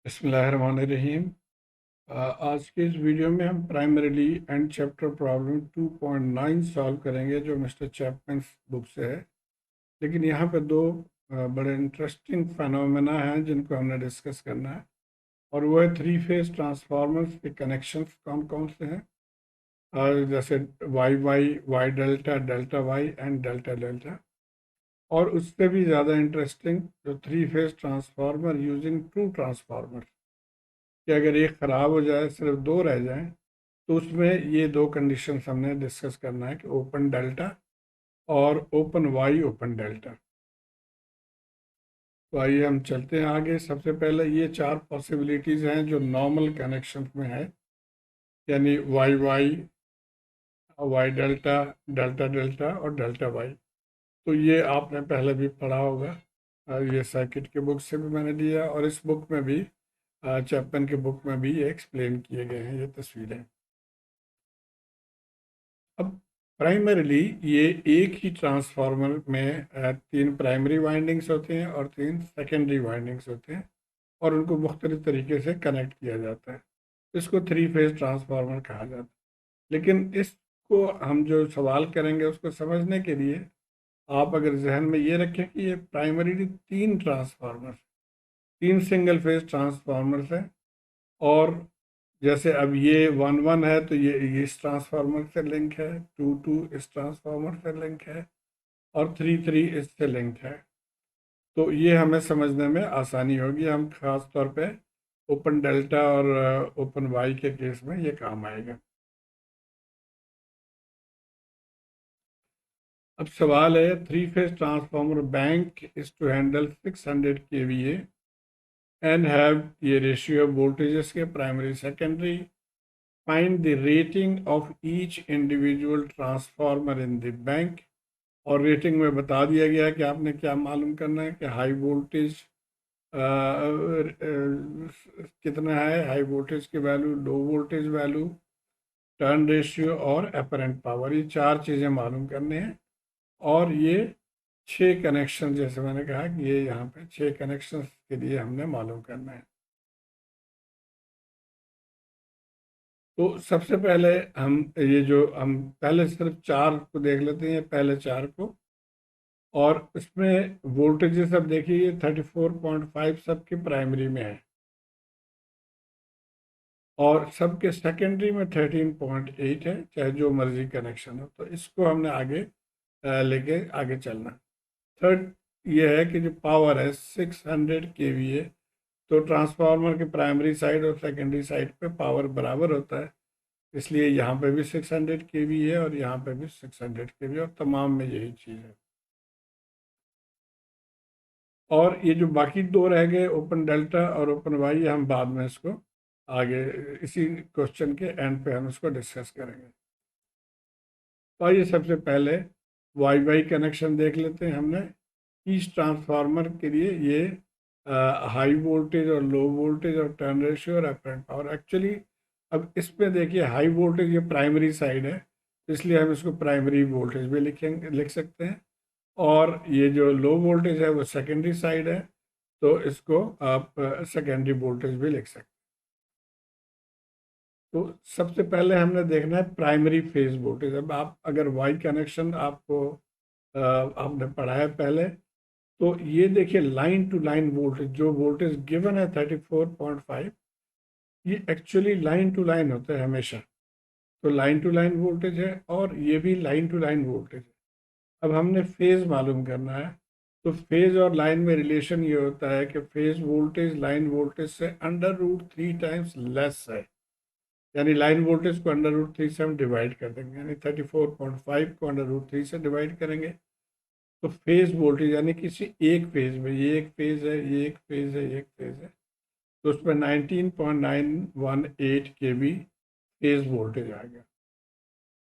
बिस्मिल्लाहिर्रहमानिर्रहीम। आज के इस वीडियो में हम primarily and chapter problem 2.9 solve करेंगे जो मिस्टर चैपमैन बुक से है। लेकिन यहाँ पे दो बड़े इंटरेस्टिंग फेनोमेना हैं जिनको हमने डिस्कस करना है, और वो है थ्री फेज ट्रांसफार्मर्स के कनेक्शंस कौन कौन से हैं। जैसे Y Y, Y delta, delta Y and delta delta. और उससे भी ज़्यादा इंटरेस्टिंग जो three phase transformer using two transformer, कि अगर एक ख़राब हो जाए, सिर्फ दो रह जाएं, तो उसमें ये दो कंडीशंस हमने डिस्कस करना है कि ओपन डेल्टा और ओपन वाई ओपन डेल्टा। तो आइए हम चलते हैं आगे। सबसे पहले ये चार पॉसिबिलिटीज़ हैं जो नॉर्मल कनेक्शन में है, यानी Y Y, Y delta, delta delta और डेल्टा वाई। तो ये आपने पहले भी पढ़ा होगा, ये सर्किट के बुक से भी मैंने लिया, और इस बुक में भी, चैपमैन के बुक में भी ये एक्सप्लेन किए गए हैं ये तस्वीरें। अब प्राइमरीली ये एक ही ट्रांसफार्मर में तीन प्राइमरी वाइंडिंग्स होते हैं और तीन सेकेंडरी वाइंडिंग्स होते हैं, और उनको मुख्तलिफ तरीके से कनेक्ट किया जाता है। इसको थ्री फेज ट्रांसफार्मर कहा जाता है। लेकिन इसको हम जो सवाल करेंगे उसको समझने के लिए आप अगर जहन में ये रखें कि ये प्राइमरीली तीन ट्रांसफार्मर, तीन सिंगल फेज ट्रांसफार्मर्स हैं। और जैसे अब ये वन वन है तो ये इस ट्रांसफार्मर से लिंक है, टू टू इस ट्रांसफार्मर से लिंक है, और थ्री थ्री इससे लिंक है। तो ये हमें समझने में आसानी होगी। हम खास तौर पे ओपन डेल्टा और ओपन वाई के केस में ये काम आएगा। अब सवाल है, three phase transformer bank is to handle 600 kVA and have ये रेशियो ऑफ वोल्टेजेस के primary secondary. Find the rating of each individual transformer in the bank. और रेटिंग में बता दिया गया है कि आपने क्या मालूम करना है कि हाई वोल्टेज कितना है, हाई वोल्टेज की value, low voltage value, turn ratio और अपेरेंट पावर। ये चार चीज़ें मालूम करने हैं। और ये छः कनेक्शन, जैसे मैंने कहा कि ये यहाँ पे छः कनेक्शन के लिए हमने मालूम करना है। तो सबसे पहले हम ये जो हम पहले सिर्फ चार को देख लेते हैं, पहले चार को। और इसमें वोल्टेजेस अब देखिए 34.5 सबके प्राइमरी में है, और सबके सेकेंडरी में 13.8 है, चाहे जो मर्जी कनेक्शन हो। तो इसको हमने आगे लेके आगे चलना। थर्ड ये है कि जो पावर है 600 kVA, तो ट्रांसफार्मर के प्राइमरी साइड और सेकेंडरी साइड पे पावर बराबर होता है, इसलिए यहाँ पे भी 600 kVA है और यहाँ पे भी 600 kVA, और तमाम में यही चीज़ है। और ये जो बाकी दो रह गए, ओपन डेल्टा और ओपन वाई, हम बाद में इसको आगे इसी क्वेश्चन के एंड पे हम इसको डिस्कस करेंगे। तो आइए सबसे पहले वाई वाई कनेक्शन देख लेते हैं हमने। ईच ट्रांसफार्मर के लिए ये हाई वोल्टेज और लो वोल्टेज और टर्न रेशियो और अपेरेंट पावर। एक्चुअली अब इसमें देखिए हाई वोल्टेज ये प्राइमरी साइड है, इसलिए हम इसको प्राइमरी वोल्टेज भी लिख सकते हैं। और ये जो लो वोल्टेज है वो सेकेंडरी साइड है, तो इसको आप सेकेंडरी वोल्टेज भी लिख सकते हैं। तो सबसे पहले हमने देखना है प्राइमरी फेज वोल्टेज। अब आप अगर वाई कनेक्शन आपको आपने पढ़ा है पहले, तो ये देखिए लाइन टू लाइन वोल्टेज, जो वोल्टेज गिवन है 34.5, ये एक्चुअली लाइन टू लाइन होता है हमेशा। तो लाइन टू लाइन वोल्टेज है और ये भी लाइन टू लाइन वोल्टेज है। अब हमने फेज मालूम करना है। तो फेज और लाइन में रिलेशन ये होता है कि फेज वोल्टेज लाइन वोल्टेज से √3 टाइम्स लेस है। यानी लाइन वोल्टेज को √3 से हम डिवाइड कर देंगे, यानी 34.5 को √3 से डिवाइड करेंगे। तो फेज वोल्टेज यानी किसी एक फेज में, ये एक फेज है, ये एक फेज है, ये एक फेज है, तो उसमें 19.918 kV फेज वोल्टेज आ गया।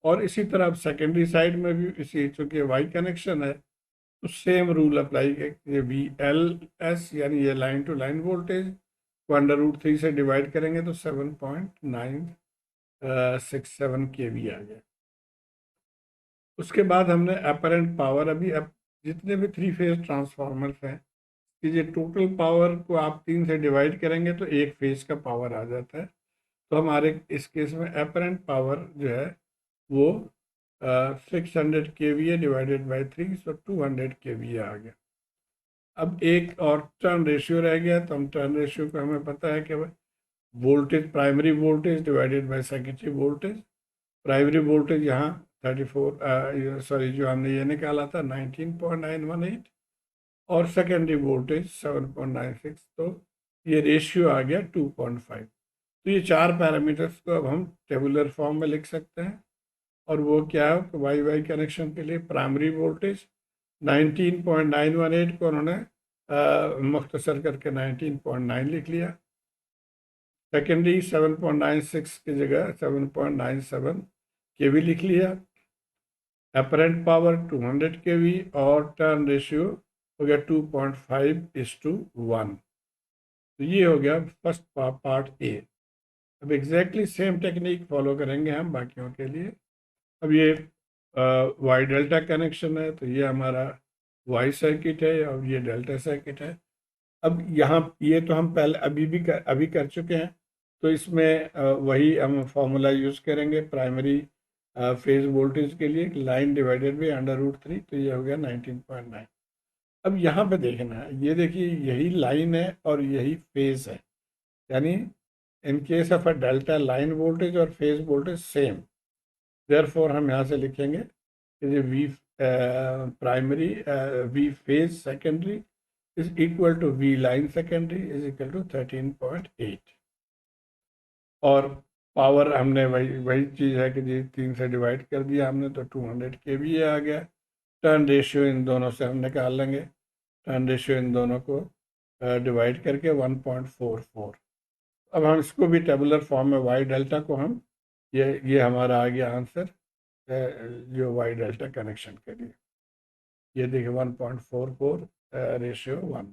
और इसी तरह अब सेकेंडरी साइड में भी इसी, चूंकि वाई कनेक्शन है, तो सेम रूल अप्लाई है। VLS यानी ये लाइन टू लाइन वोल्टेज को √3 से डिवाइड करेंगे तो 7.967 kV आ गया। उसके बाद हमने अपेरेंट पावर, अभी अब जितने भी थ्री फेज ट्रांसफार्मर्स हैं कि ये टोटल पावर को आप 3 से डिवाइड करेंगे तो एक फेज का पावर आ जाता है। तो हमारे इस केस में अपरेंट पावर जो है वो 600 kVA divided by 3, so 200 kVA आ गया। अब एक और टर्न रेशियो रह गया, तो हम टर्न रेशियो को हमें पता है कि voltage, primary voltage divided by secondary voltage. Primary voltage यहाँ 34, सॉरी, जो हमने ये निकाला था 19.918, और सेकेंडरी वोल्टेज 7.96, तो ये रेशियो आ गया 2.5। तो ये चार पैरामीटर्स को अब हम टेबुलर फॉर्म में लिख सकते हैं। और वो क्या है, वाई वाई कनेक्शन के लिए प्राइमरी वोल्टेज 19.918 को उन्होंने मुख्तसर करके 19.9 लिख लिया। सेकेंडरी 7.96 की जगह 7.97 केवी लिख लिया। अपरेंट पावर 200 केवी, और टर्न रेशियो हो गया 2.5:1। तो ये हो गया फर्स्ट पार्ट ए। अब एग्जैक्टली सेम टेक्निक फॉलो करेंगे हम बाकियों के लिए। अब ये वाई डेल्टा कनेक्शन है, तो ये हमारा वाई सर्किट है और ये डेल्टा सर्किट है। अब यहाँ ये तो हम पहले अभी कर चुके हैं, तो इसमें वही हम फॉर्मूला यूज़ करेंगे प्राइमरी फेज वोल्टेज के लिए, लाइन डिवाइडेड बाई √3, तो ये हो गया 19.9। अब यहाँ पे देखना है, ये देखिए यही लाइन है और यही फेज है, यानी in case of a delta line voltage और फेज वोल्टेज सेम। देयरफॉर हम यहाँ से लिखेंगे कि V primary V phase secondary is equal to V line secondary is equal to 13.8। और पावर हमने वही वही चीज़ है कि जी 3 से डिवाइड कर दिया हमने, तो 200 kVA आ गया। टर्न रेशियो इन दोनों से हम निकाल लेंगे। टर्न रेशियो इन दोनों को डिवाइड करके 1.44। अब हम इसको भी टेबुलर फॉर्म में वाई डेल्टा को हम ये हमारा आ गया आंसर जो वाई डेल्टा कनेक्शन के लिए। ये देखिए 1.44 रेशियो 1।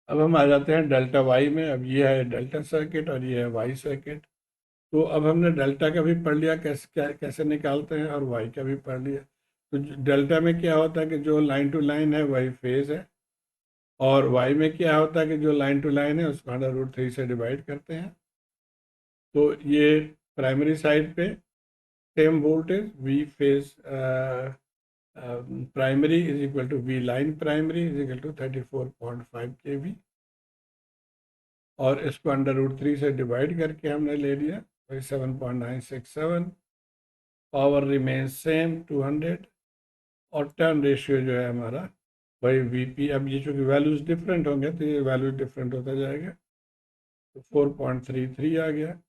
अब हम आ जाते हैं डेल्टा वाई में। अब ये है डेल्टा सर्किट और ये है वाई सर्किट। तो अब हमने डेल्टा का भी पढ़ लिया कैसे निकालते हैं, और वाई का भी पढ़ लिया। तो डेल्टा में क्या होता है कि जो लाइन टू लाइन है वही फेज है, और वाई में क्या होता है कि जो लाइन टू लाइन है उसको √3 से डिवाइड करते हैं। तो ये प्राइमरी साइड पे same voltage V phase primary is equal to V line primary is equal to 34.5 kV, और इसको √3 से डिवाइड करके हमने ले लिया, वही 7.967। पावर रिमेन सेम 200, और टर्न रेशियो जो है हमारा वही वीपी। अब ये चूँकि वैल्यूज़ डिफरेंट होंगे तो ये वैल्यू डिफरेंट होता जाएगा, तो 4.33 आ गया।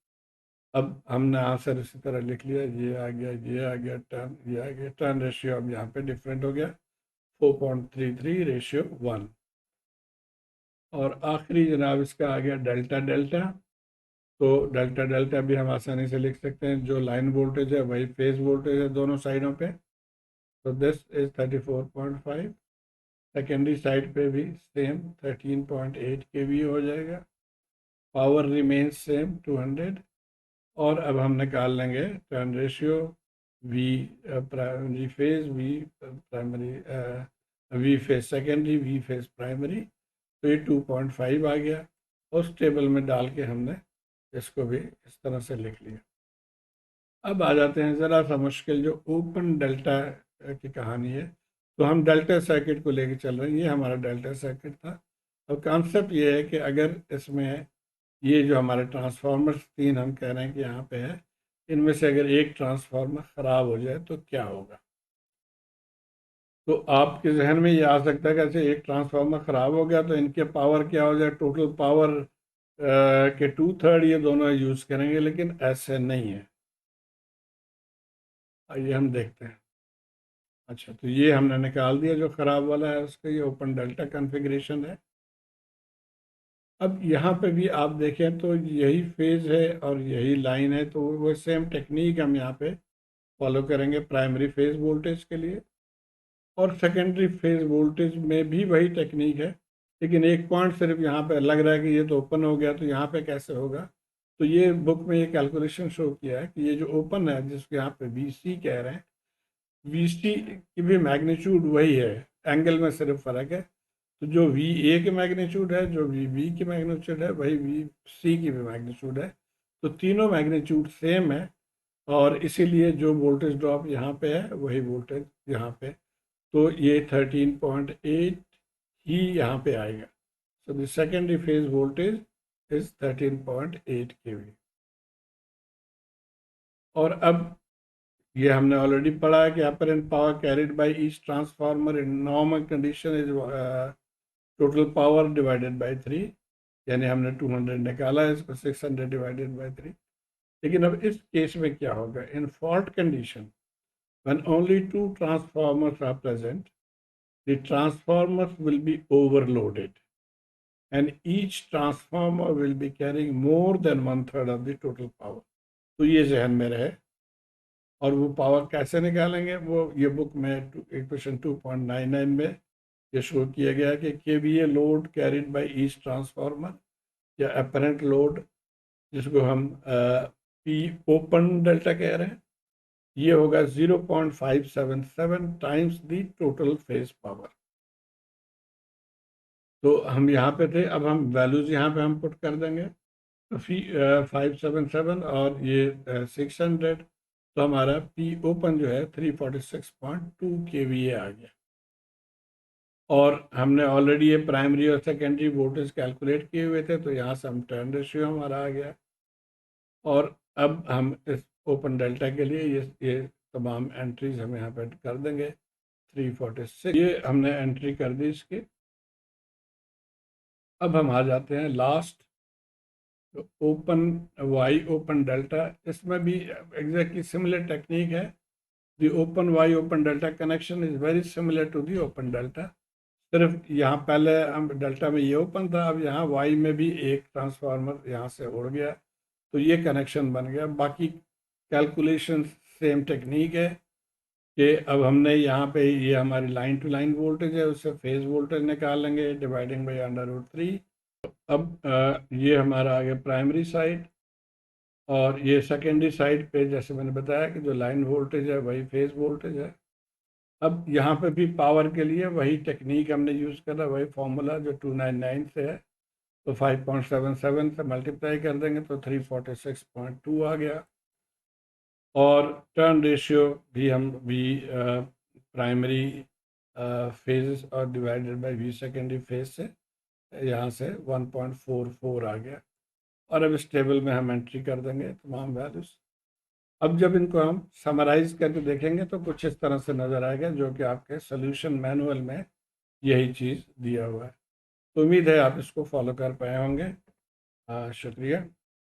अब हमने आंसर इसी तरह लिख लिया, ये आ गया, ये आ गया, टर्न ये आ गया। टर्न रेशियो अब यहाँ पे डिफरेंट हो गया, 4.33:1। और आखिरी जनाब इसका आ गया डेल्टा डेल्टा। तो डेल्टा डेल्टा भी हम आसानी से लिख सकते हैं, जो लाइन वोल्टेज है वही फेज वोल्टेज है दोनों साइडों पे। तो दिस इज 34.5। सेकेंडरी साइड पे भी सेम 13.8 kV हो जाएगा। Power remain same 200। और अब हम निकाल लेंगे turn ratio V primary phase, V primary, V phase secondary, V phase primary. तो ये 2.5 आ गया। उस टेबल में डाल के हमने इसको भी इस तरह से लिख लिया। अब आ जाते हैं ज़रा सा मुश्किल, जो ओपन डेल्टा की कहानी है। तो हम डेल्टा सर्किट को लेके चल रहे हैं, ये हमारा डेल्टा सर्किट था। अब कॉन्सेप्ट ये है कि अगर इसमें ये जो हमारे ट्रांसफार्मर्स 3 हम कह रहे हैं कि यहाँ पे है, इनमें से अगर एक ट्रांसफार्मर ख़राब हो जाए तो क्या होगा। तो आपके जहन में ये आ सकता है कि ऐसे एक ट्रांसफार्मर ख़राब हो गया तो इनके पावर क्या हो जाए, टोटल पावर के 2/3 ये दोनों यूज़ करेंगे, लेकिन ऐसे नहीं है। आइए हम देखते हैं। अच्छा, तो ये हमने निकाल दिया जो ख़राब वाला है उसका, ये ओपन डेल्टा कॉन्फ़िगरेशन है। अब यहाँ पे भी आप देखें तो यही फेज़ है और यही लाइन है, तो वो सेम टेक्निक हम यहाँ पे फॉलो करेंगे प्राइमरी फेज़ वोल्टेज के लिए। और सेकेंडरी फेज़ वोल्टेज में भी वही टेक्निक है, लेकिन एक पॉइंट सिर्फ यहाँ पे लग रहा है कि ये तो ओपन हो गया, तो यहाँ पे कैसे होगा। तो ये बुक में ये कैलकुलेशन शो किया है कि ये जो ओपन है जिसको यहाँ पे VC कह रहे हैं, VC की भी मैग्नीट्यूड वही है, एंगल में सिर्फ फ़र्क है। तो जो वी ए के मैग्नीट्यूड है, जो वी बी की मैग्नीट्यूड है, वही वी सी की भी मैग्नीट्यूड है। तो तीनों मैग्नीट्यूड सेम है, और इसीलिए जो वोल्टेज ड्रॉप यहाँ पे है वही वोल्टेज यहाँ पे, तो ये 13.8 ही यहाँ पे आएगा। So the secondary phase voltage is 13.8 kV। और अब ये हमने ऑलरेडी पढ़ा है कि apparent power carried by each transformer in normal condition is total power divided by 3, यानी हमने 200 निकाला है, इसको 600 डिवाइडेड बाय 3। लेकिन अब इस केस में क्या होगा, in fault condition when only two transformers are present, the transformers will be overloaded and each transformer will be carrying more than one third of the total power। तो ये जहन में रहे। और वो पावर कैसे निकालेंगे, वो ये बुक में इक्वेशन 2.99 में ये शो किया गया है कि KVA load carried by each transformer, या अपरेंट लोड, जिसको हम पी ओपन डेल्टा कह रहे हैं, ये होगा 0.577 times the total phase power. तो हम यहाँ पे थे, अब हम वैल्यूज यहाँ पे हम पुट कर देंगे। तो 577 और ये 600, तो हमारा पी ओपन जो है 346.2 kVA आ गया। और हमने ऑलरेडी ये प्राइमरी और सेकेंडरी वोल्टेज कैलकुलेट किए हुए थे, तो यहाँ से हम टर्न रेशियो हमारा आ गया। और अब हम इस ओपन डेल्टा के लिए ये तमाम एंट्रीज हम यहाँ पे कर देंगे। 346 ये हमने एंट्री कर दी इसकी। अब हम आ जाते हैं लास्ट, तो ओपन वाई ओपन डेल्टा, इसमें भी एग्जैक्टली सिमिलर टेक्निक है। The open Y open delta connection is very similar to the open delta. सिर्फ यहाँ पहले हम डेल्टा में ये ओपन था, अब यहाँ वाई में भी एक ट्रांसफार्मर यहाँ से उड़ गया, तो ये कनेक्शन बन गया। बाकी कैलकुलेशन सेम टेक्निक है कि अब हमने यहाँ पे ये हमारी लाइन टू लाइन वोल्टेज है, उससे फेज वोल्टेज निकाल लेंगे डिवाइडिंग बाई √3। अब ये हमारा आ गया प्राइमरी साइड, और ये सेकेंडरी साइड पे जैसे मैंने बताया कि जो लाइन वोल्टेज है वही फेज वोल्टेज है। अब यहाँ पे भी पावर के लिए वही टेक्निक हमने यूज़ करा, वही फॉर्मूला जो 299 से है, तो 5.77 से मल्टीप्लाई कर देंगे तो 346.2 आ गया। और टर्न रेशियो भी हम वी प्राइमरी फेज और divided by V secondary phase से यहाँ से 1.44 आ गया। और अब इस टेबल में हम एंट्री कर देंगे तमाम वैल्यूज। अब जब इनको हम समराइज करके देखेंगे तो कुछ इस तरह से नज़र आएगा, जो कि आपके सोल्यूशन मैनुअल में यही चीज़ दिया हुआ है। तो उम्मीद है आप इसको फॉलो कर पाए होंगे। शुक्रिया।